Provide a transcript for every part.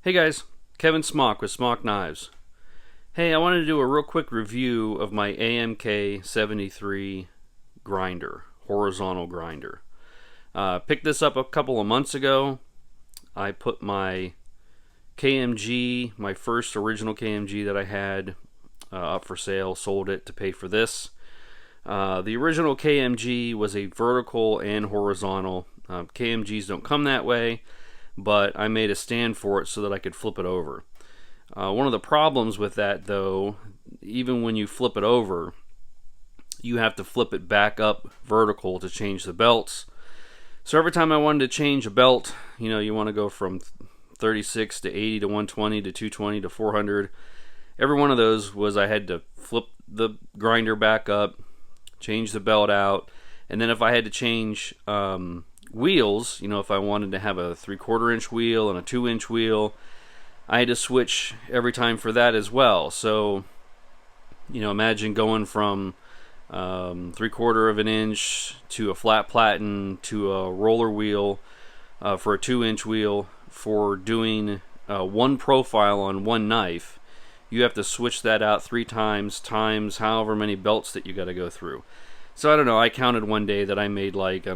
Hey guys, Kevin Smock with Smock Knives. Hey, I wanted to do a real quick review of my AMK-73 grinder, horizontal grinder. Picked this up a couple of months ago. I put my KMG, my first original KMG that I had, up for sale, sold it to pay for this. The original KMG was a vertical and horizontal. KMGs don't come that way, but I made a stand for it so that I could flip it over. One of the problems with that, though, even when you flip it over, you have to flip it back up vertical to change the belts. So every time I wanted to change a belt, you want to go from 36 to 80 to 120 to 220 to 400. Every one of those was I had to flip the grinder back up, change the belt out, and then if I had to change wheels, if I wanted to have a 3/4 inch wheel and a 2-inch wheel, I had to switch every time for that as well. So, imagine going from 3/4 of an inch to a flat platen to a roller wheel for a 2-inch wheel for doing one profile on one knife. You have to switch that out 3 times however many belts that you got to go through. So I don't know, I counted one day that I made like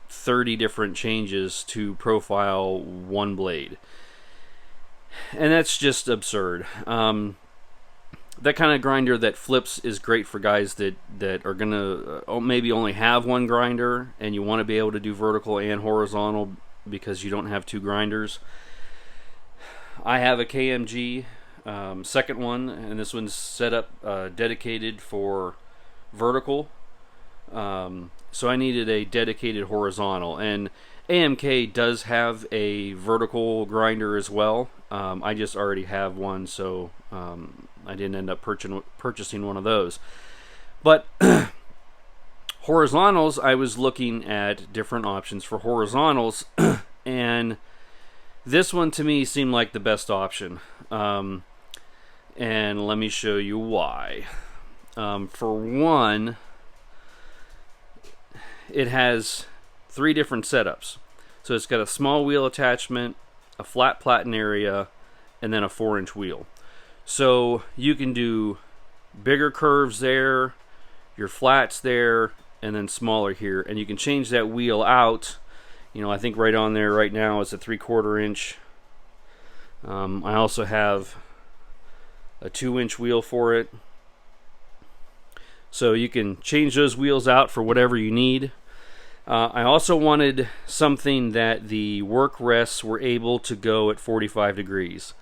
30 different changes to profile one blade. And that's just absurd. That kind of grinder that flips is great for guys that are going to maybe only have one grinder and you want to be able to do vertical and horizontal because you don't have 2 grinders. I have a KMG, second one, and this one's set up dedicated for vertical. So I needed a dedicated horizontal, and AMK does have a vertical grinder as well. I just already have one, so I didn't end up purchasing one of those. But horizontals, I was looking at different options for horizontals, and this one to me seemed like the best option. And let me show you why. For one, it has 3 different setups. So it's got a small wheel attachment, a flat platen area, and then a 4-inch wheel. So you can do bigger curves there, your flats there, and then smaller here. And you can change that wheel out. I think right on there right now is a 3/4 inch. I also have a 2-inch wheel for it. So you can change those wheels out for whatever you need. I also wanted something that the work rests were able to go at 45 degrees.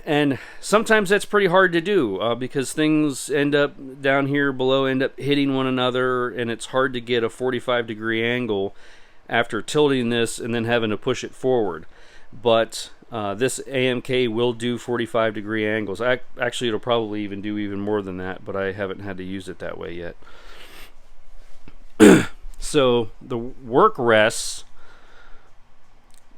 And sometimes that's pretty hard to do because things end up down here below, end up hitting one another, and it's hard to get a 45-degree angle after tilting this and then having to push it forward. But this AMK will do 45-degree angles. Actually, it'll probably even do even more than that, but I haven't had to use it that way yet. So the work rests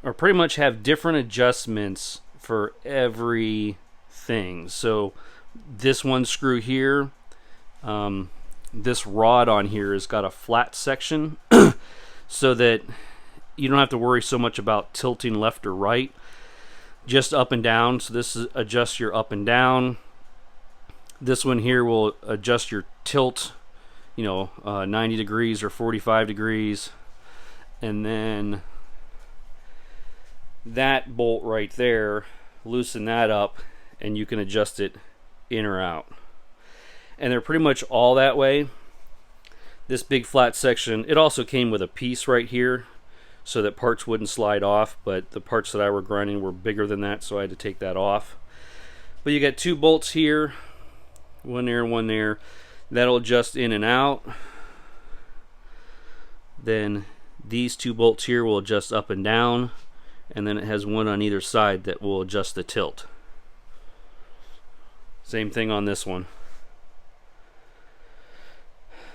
are pretty much have different adjustments for everything. So this one screw here, this rod on here has got a flat section so that you don't have to worry so much about tilting left or right, just up and down. So this adjusts your up and down. This one here will adjust your tilt, 90 degrees or 45 degrees. And then that bolt right there, loosen that up and you can adjust it in or out. And they're pretty much all that way. This big flat section, it also came with a piece right here so that parts wouldn't slide off, but the parts that I were grinding were bigger than that, so I had to take that off. But you got 2 bolts here, one there and one there. That'll adjust in and out. Then these 2 bolts here will adjust up and down, and then it has one on either side that will adjust the tilt. Same thing on this one.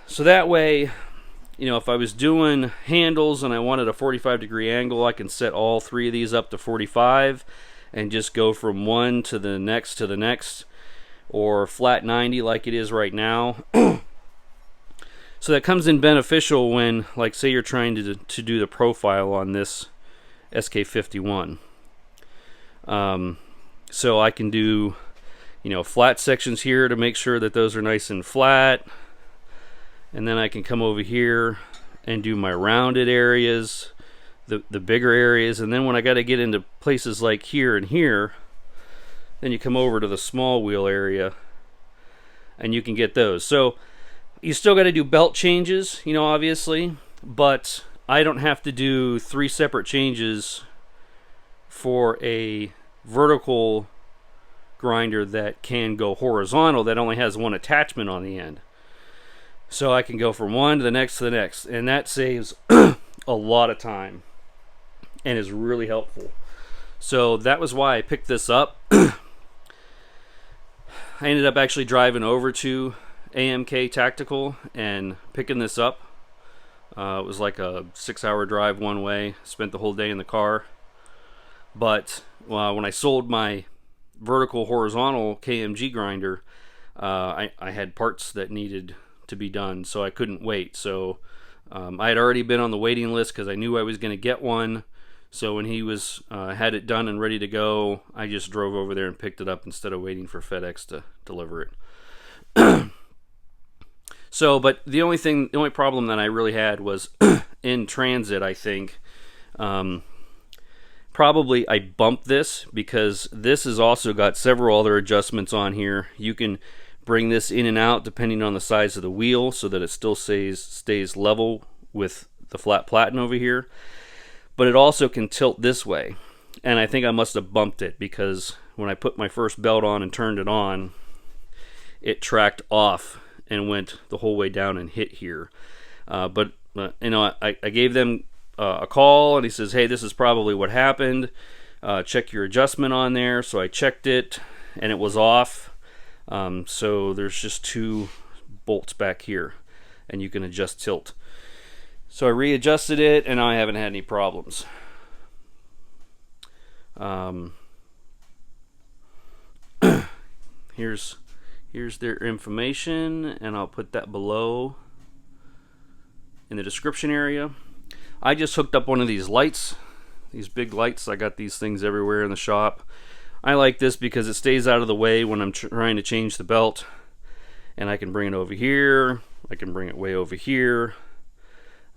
So that way, if I was doing handles and I wanted a 45-degree angle, I can set all 3 of these up to 45 and just go from one to the next, or flat 90 like it is right now. So that comes in beneficial when, like, say you're trying to do the profile on this SK51. So I can do, flat sections here to make sure that those are nice and flat. And then I can come over here and do my rounded areas, the bigger areas. And then when I got to get into places like here and here, then you come over to the small wheel area and you can get those. So you still got to do belt changes, obviously, but I don't have to do 3 separate changes for a vertical grinder that can go horizontal that only has one attachment on the end. So I can go from one to the next to the next, and that saves a lot of time and is really helpful. So that was why I picked this up. I ended up actually driving over to AMK Tactical and picking this up. It was like a 6-hour drive one way. Spent the whole day in the car. But when I sold my vertical horizontal KMG grinder, I had parts that needed to be done, so I couldn't wait. So I had already been on the waiting list because I knew I was going to get one. So when he was had it done and ready to go, I just drove over there and picked it up instead of waiting for FedEx to deliver it. So, but the only problem that I really had was in transit, I think. Probably I bumped this because this has also got several other adjustments on here. You can bring this in and out depending on the size of the wheel so that it still stays level with the flat platen over here. But it also can tilt this way. And I think I must have bumped it because when I put my first belt on and turned it on, it tracked off and went the whole way down and hit here. But I gave them a call, and he says, hey, this is probably what happened. Check your adjustment on there. So I checked it, and it was off. So there's just 2 bolts back here, and you can adjust tilt. So I readjusted it, and I haven't had any problems. Here's their information, and I'll put that below in the description area. I just hooked up one of these lights, these big lights. I got these things everywhere in the shop. I like this because it stays out of the way when I'm trying to change the belt, and I can bring it over here. I can bring it way over here.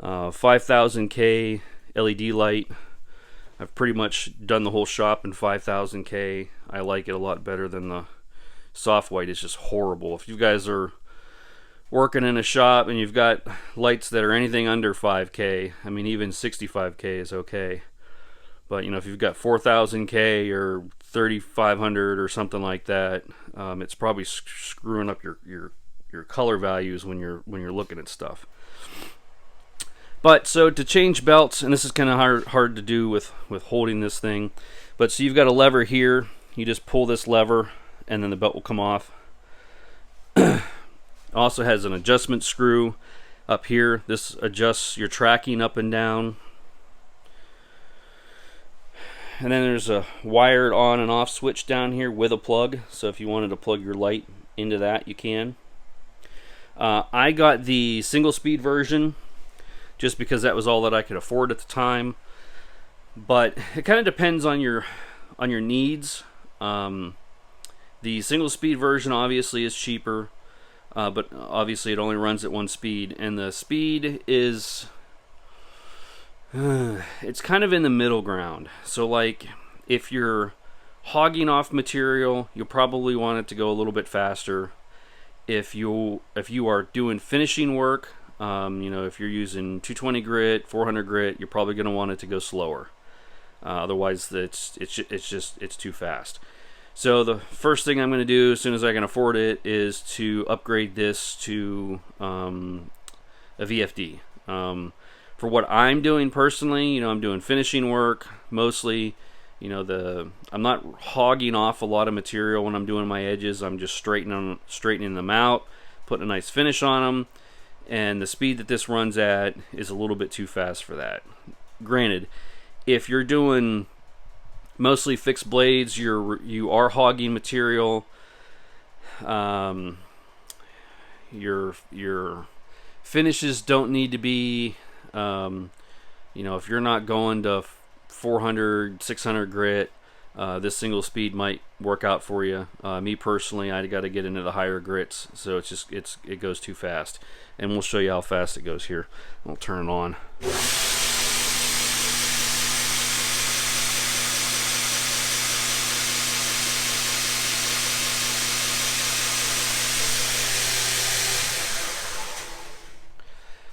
5000K LED light. I've pretty much done the whole shop in 5000K. I like it a lot better than the soft white. It's just horrible. If you guys are working in a shop and you've got lights that are anything under 5K, I mean even 65K is okay. But if you've got 4000K or 3500 or something like that, it's probably screwing up your color values when you're looking at stuff. But so to change belts, and this is kind of hard to do with holding this thing, but so you've got a lever here. You just pull this lever, and then the belt will come off. It also has an adjustment screw up here. This adjusts your tracking up and down. And then there's a wired on and off switch down here with a plug. So if you wanted to plug your light into that, you can. I got the single speed version just because that was all that I could afford at the time. But it kind of depends on your needs. The single speed version obviously is cheaper, but obviously it only runs at 1 speed, and the speed is it's kind of in the middle ground. So like if you're hogging off material, you'll probably want it to go a little bit faster. If you are doing finishing work, if you're using 220 grit, 400 grit, you're probably going to want it to go slower. Otherwise, it's too fast. So the first thing I'm going to do as soon as I can afford it is to upgrade this to a VFD. For what I'm doing personally, I'm doing finishing work mostly. I'm not hogging off a lot of material when I'm doing my edges. I'm just straightening them out, putting a nice finish on them. And the speed that this runs at is a little bit too fast for that. Granted, if you're doing mostly fixed blades, you are hogging material. Your finishes don't need to be, if you're not going to 400, 600 grit, this single speed might work out for you. Me personally, I got to get into the higher grits, so it goes too fast. And we'll show you how fast it goes here. I'll turn it on.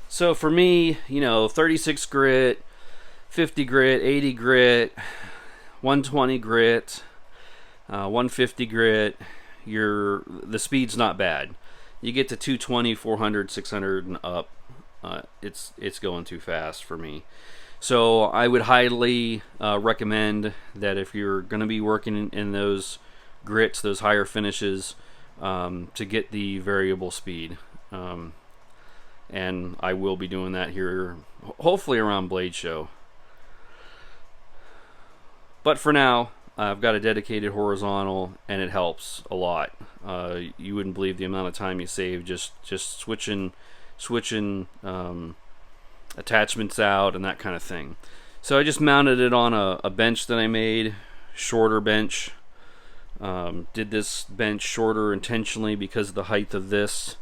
So for me, 36 grit, 50 grit, 80 grit, 120 grit, 150 grit, the speed's not bad. You get to 220, 400, 600 and up, it's going too fast for me. So I would highly recommend that if you're going to be working in those grits, those higher finishes, to get the variable speed. And I will be doing that here, hopefully around Blade Show. But for now, I've got a dedicated horizontal, and it helps a lot. You wouldn't believe the amount of time you save just switching attachments out and that kind of thing. So I just mounted it on a bench that I made, shorter bench. Did this bench shorter intentionally because of the height of this.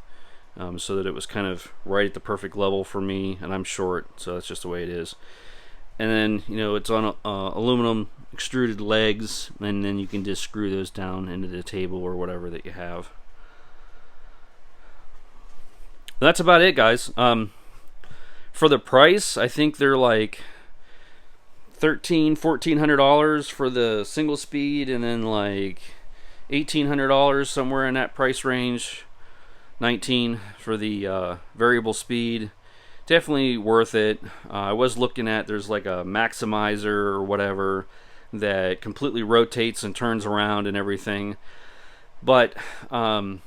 So that it was kind of right at the perfect level for me, and I'm short, so that's just the way it is. And then, it's on aluminum extruded legs, and then you can just screw those down into the table or whatever that you have. That's about it, guys. For the price, I think they're like $1,400 for the single speed, and then like $1,800 somewhere in that price range. 19 for the variable speed. Definitely worth it. I was looking at, there's like a maximizer or whatever that completely rotates and turns around and everything. But I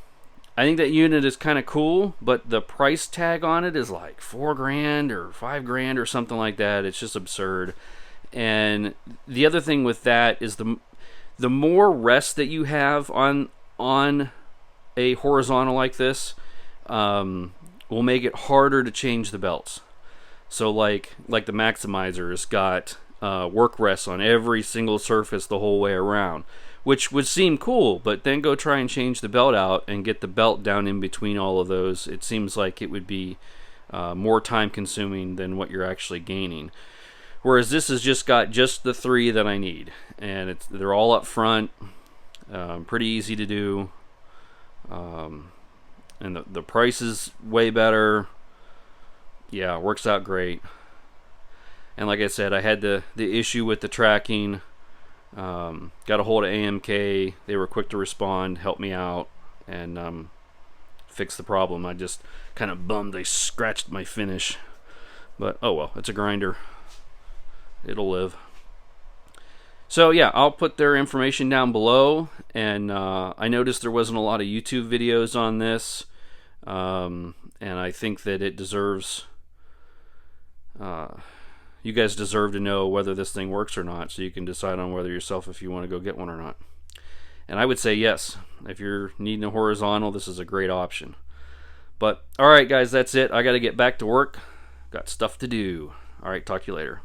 think that unit is kind of cool, but the price tag on it is like $4,000 or $5,000 or something like that. It's just absurd. And the other thing with that is the more rest that you have on a horizontal like this will make it harder to change the belts. So like the Maximizer has got work rests on every single surface the whole way around, which would seem cool, but then go try and change the belt out and get the belt down in between all of those. It seems like it would be more time consuming than what you're actually gaining. Whereas this has just got just the 3 that I need, and they're all up front, pretty easy to do. And the price is way better. Yeah, works out great. And like I said, I had the issue with the tracking. Got a hold of AMK. They were quick to respond, help me out, and fix the problem. I just kind of bummed they scratched my finish. But oh well, it's a grinder. It'll live. So yeah, I'll put their information down below, and I noticed there wasn't a lot of YouTube videos on this, and I think that it deserves, you guys deserve to know whether this thing works or not, so you can decide on whether yourself if you want to go get one or not. And I would say yes, if you're needing a horizontal, this is a great option. But alright guys, that's it. I got to get back to work. Got stuff to do. Alright, talk to you later.